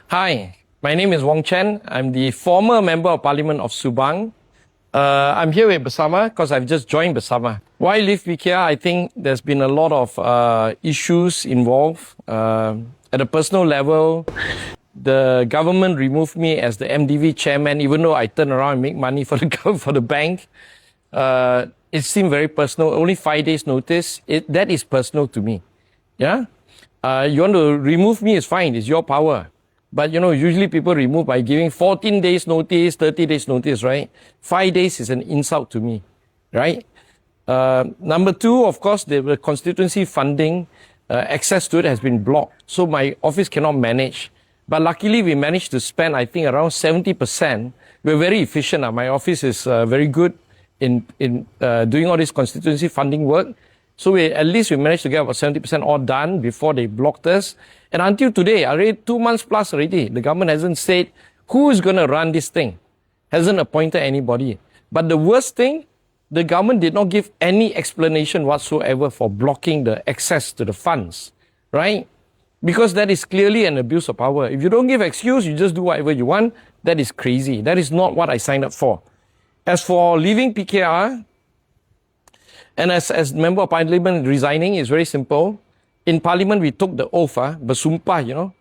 Hi, my name is Wong Chen. I'm the former Member of Parliament of Subang. I'm here with Bersama because I've just joined Bersama. Why leave PKR? I think there's been a lot of issues involved. At a personal level, the government removed me as the MDV chairman, even though I turn around and make money for the bank. It seemed very personal. Only 5 days notice. That is personal to me. Yeah? You want to remove me, it's fine. It's your power. But, usually people remove by giving 14 days notice, 30 days notice, right? 5 days is an insult to me, right? Number two, of course, the constituency funding, access to it has been blocked. So my office cannot manage. But luckily, we managed to spend, I think, around 70%. We're very efficient. My office is very good in doing all this constituency funding work. So at least we managed to get about 70% all done before they blocked us. And until today, already 2 months plus already, the government hasn't said who is going to run this thing. Hasn't appointed anybody. But the worst thing, the government did not give any explanation whatsoever for blocking the access to the funds, right? Because that is clearly an abuse of power. If you don't give excuse, you just do whatever you want, that is crazy. That is not what I signed up for. As for leaving PKR, and as Member of Parliament resigning, is very simple. In Parliament, we took the oath, bersumpah,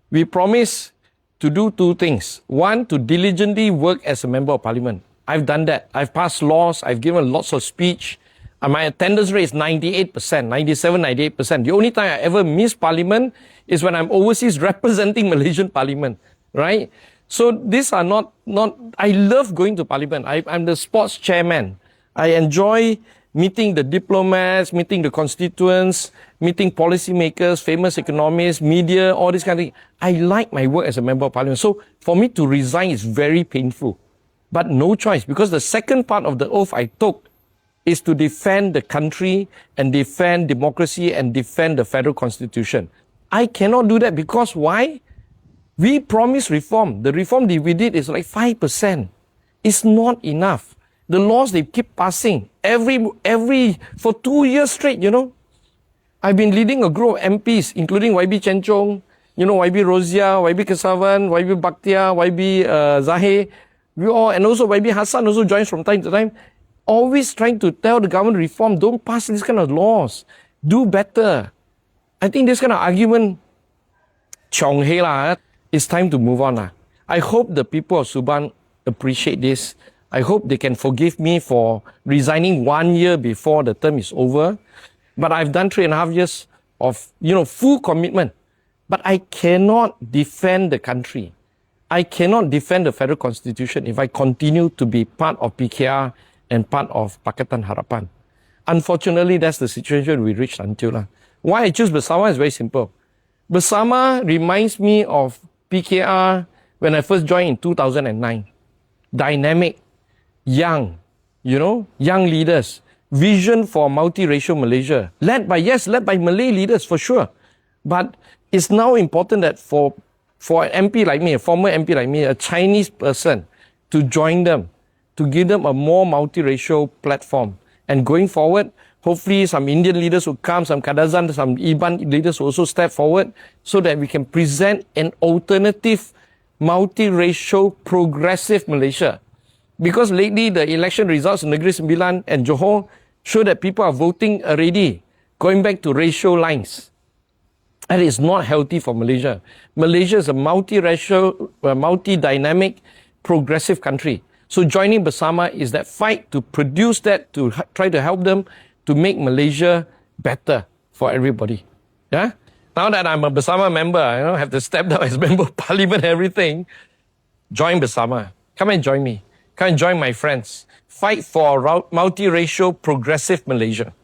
We promised to do two things. One, to diligently work as a Member of Parliament. I've done that. I've passed laws. I've given lots of speech. And my attendance rate is 98%, 97, 98%. The only time I ever miss Parliament is when I'm overseas representing Malaysian Parliament, right? So these are not I love going to Parliament. I'm the sports chairman. I enjoy meeting the diplomats, meeting the constituents, meeting policymakers, famous economists, media, all this kind of thing. I like my work as a Member of Parliament. So for me to resign is very painful. But no choice, because the second part of the oath I took is to defend the country and defend democracy and defend the federal constitution. I cannot do that because why? We promised reform. The reform that we did is like 5%. It's not enough. The laws they keep passing for 2 years straight, I've been leading a group of MPs, including YB Chen, YB Rozia, YB Kesavan, YB Bakhtia, YB Zahir, and also YB Hassan also joins from time to time, always trying to tell the government reform, don't pass these kind of laws, do better. I think this kind of argument, it's time to move on. I hope the people of Subang appreciate this. I hope they can forgive me for resigning 1 year before the term is over. But I've done 3.5 years of, full commitment. But I cannot defend the country. I cannot defend the federal constitution if I continue to be part of PKR and part of Pakatan Harapan. Unfortunately, that's the situation we reached until. Why I choose Bersama is very simple. Bersama reminds me of PKR when I first joined in 2009. Dynamic, young, young leaders, vision for multiracial Malaysia, led by Malay leaders for sure. But it's now important that for an MP like me, a former MP like me, a Chinese person, to join them, to give them a more multiracial platform. And going forward, hopefully some Indian leaders will come, some Kadazan, some Iban leaders will also step forward so that we can present an alternative, multiracial, progressive Malaysia. Because lately, the election results in Negeri Sembilan and Johor show that people are voting already, going back to racial lines. That is not healthy for Malaysia. Malaysia is a multiracial, multi-dynamic, progressive country. So joining Bersama is that fight to produce that, to try to help them to make Malaysia better for everybody. Yeah? Now that I'm a Bersama member, I have to step down as Member of Parliament and everything. Join Bersama. Come and join me. Come and join my friends. Fight for a multiracial, progressive Malaysia.